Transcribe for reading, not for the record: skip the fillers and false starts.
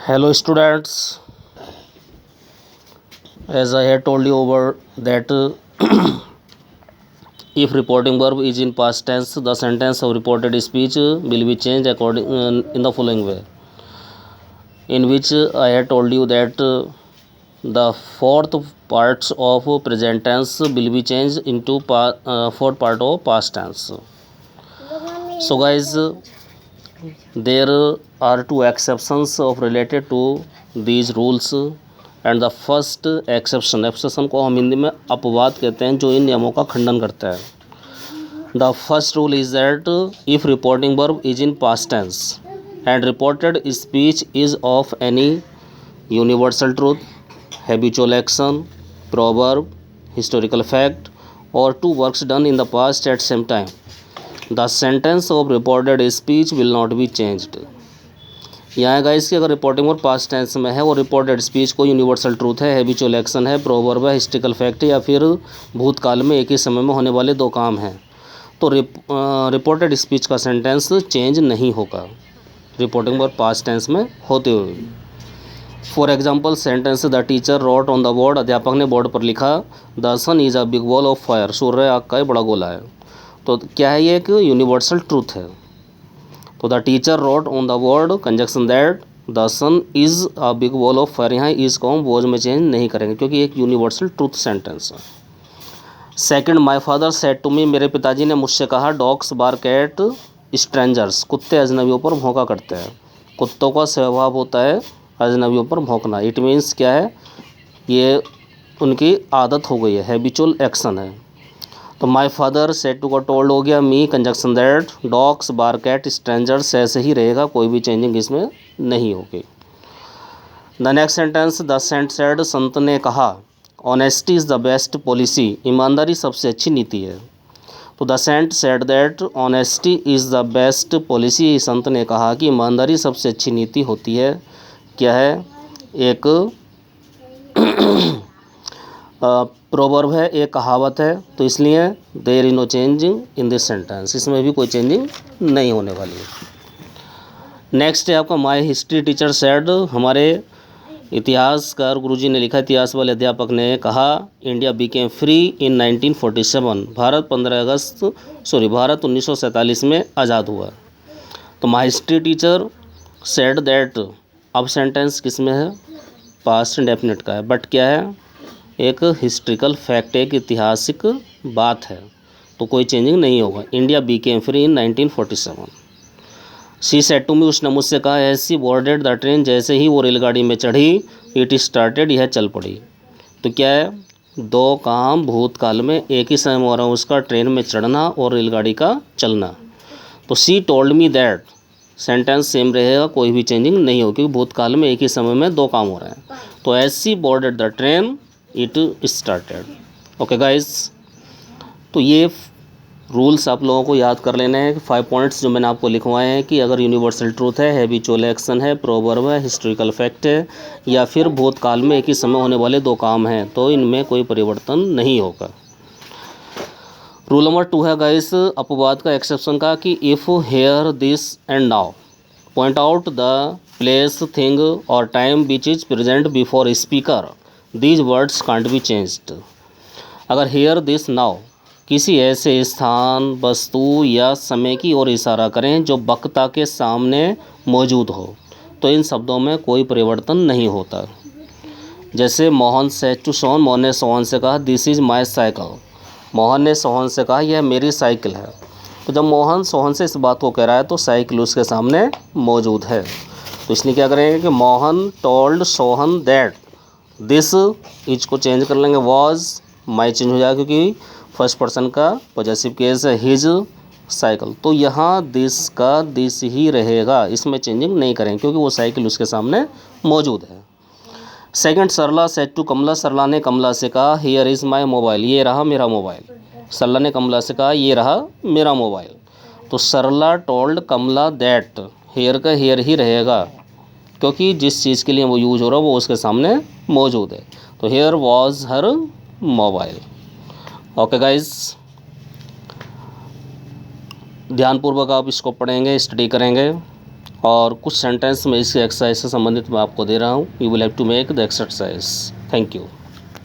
Hello students, as I had told you over that if reporting verb is in past tense, the sentence of reported speech will be changed according in the following way, in which I had told you that the fourth parts of present tense will be changed into fourth part of past tense. So guys, there are two exceptions of related to these rules, and the first exception को हम हिंदी में अपवाद कहते हैं, जो इन नियमों का खंडन करता है। The first rule is that if reporting verb is in past tense and reported speech is of any universal truth, habitual action, proverb, historical fact or two works done in the past at same time, the sentence of reported speech will not be changed. यहाँ guys कि अगर reporting और past tense में है और reported speech को universal truth है, habitual action है, प्रोवर्ब है, हिस्टोरिकल फैक्ट है या फिर भूतकाल में एक ही समय में होने वाले दो काम हैं, तो रिपोर्टेड स्पीच का सेंटेंस चेंज नहीं होगा रिपोर्टिंग और पास्ट टेंस में होते हुए। For example sentence the teacher wrote on the board, अध्यापक ने बोर्ड पर लिखा the sun is a big ball of fire, सूर्य आग का एक बड़ा गोला है। तो क्या है, ये एक यूनिवर्सल ट्रूथ है। तो the teacher wrote on the board conjunction that the sun is a big ball of fire, यहाँ इज़ को हम वॉज में चेंज नहीं करेंगे क्योंकि एक यूनिवर्सल ट्रूथ सेंटेंस है। Second, my father said to me, मेरे पिताजी ने मुझसे कहा डॉग्स बार्क एट स्ट्रेंजर्स, कुत्ते अजनबियों पर भौंका करते हैं। कुत्तों का स्वभाव होता है अजनबियों पर भौंकना। इट मीन्स क्या है, ये उनकी आदत हो गई है, हैबिचुअल एक्शन है। तो माय फादर सेड टू का टोल्ड हो गया, me conjunction that, dogs bark at strangers ऐसे ही रहेगा, कोई भी चेंजिंग इसमें नहीं होगी। The next sentence the saint said, संत ने कहा honesty is the best policy, ईमानदारी सबसे अच्छी नीति है। तो the saint said that honesty is the best policy, संत ने कहा कि ईमानदारी सबसे अच्छी नीति होती है। क्या है, एक प्रोवर्ब है, एक कहावत है, तो इसलिए there is no changing in this sentence, इसमें भी कोई चेंजिंग नहीं होने वाली है। नेक्स्ट है आपका माय हिस्ट्री टीचर सेड, हमारे इतिहासकार गुरुजी ने लिखा, इतिहास वाले अध्यापक ने कहा India became free in 1947, Bharat 1947 में आज़ाद हुआ। तो my history teacher said that, अब सेंटेंस किस में है, पास्ट इंडेफिनिट का है, बट क्या है, एक हिस्ट्रिकल फैक्ट, एक ऐतिहासिक बात है, तो कोई चेंजिंग नहीं होगा। India became free in 1947। She said to me, उसने मुझसे कहा as she boarded the train, जैसे ही वो रेलगाड़ी में चढ़ी, इट स्टार्टेड, यह चल पड़ी। तो क्या है, दो काम भूतकाल में एक ही समय हो रहा है, उसका ट्रेन में चढ़ना और रेलगाड़ी का चलना। तो she told me that, sentence same रहेगा, कोई भी चेंजिंग नहीं होगी क्योंकि भूतकाल में एक ही समय में दो काम हो रहे हैं। तो as she boarded the train it started. Okay guys, तो ये रूल्स आप लोगों को याद कर लेने हैं। 5 पॉइंट्स जो मैंने आपको लिखवाए हैं कि अगर यूनिवर्सल ट्रूथ है, हैबिचुअल एक्शन है, प्रोवर्ब है, हिस्टोरिकल फैक्ट है या फिर भूतकाल में एक ही समय होने वाले दो काम हैं, तो इनमें कोई परिवर्तन नहीं होगा। रूल नंबर 2 है गाइस, अपवाद का, एक्सेप्शन का, कि if here this and now point out the place, thing or time which is present before speaker, these words can't be changed. अगर हेयर दिस नाउ किसी ऐसे स्थान, वस्तु या समय की ओर इशारा करें जो वक्ता के सामने मौजूद हो, तो इन शब्दों में कोई परिवर्तन नहीं होता। जैसे मोहन सेड टू सोहन, मोहन ने सोहन से कहा this is my cycle, Mohan ने सोहन से कहा यह मेरी साइकिल है। तो जब मोहन सोहन से इस बात को कह रहा है तो साइकिल उसके सामने मौजूद है, तो इसलिए क्या करेंगे कि Mohan told Sohan that, this is को चेंज कर लेंगे, वॉज, माई चेंज हो जाएगा क्योंकि फर्स्ट पर्सन का पॉजेसिव केस है, हिज साइकिल। तो यहाँ दिस का दिस ही रहेगा, इसमें चेंजिंग नहीं करेंगे क्योंकि वो साइकिल उसके सामने मौजूद है। सेकंड, सरला सेड टू कमला, सरला ने कमला से कहा हियर इज़ माई मोबाइल, ये रहा मेरा मोबाइल। सरला ने कमला से कहा ये रहा मेरा मोबाइल। तो सरला टोल्ड कमला दैट, हेयर का हेयर ही रहेगा क्योंकि जिस चीज़ के लिए वो यूज हो रहा है वो उसके सामने मौजूद है। तो here was her mobile. Okay guys, ध्यानपूर्वक आप इसको पढ़ेंगे, स्टडी करेंगे और कुछ सेंटेंस में इसके एक्सरसाइज से संबंधित मैं आपको दे रहा हूँ. You will have to make the exercise. Thank you.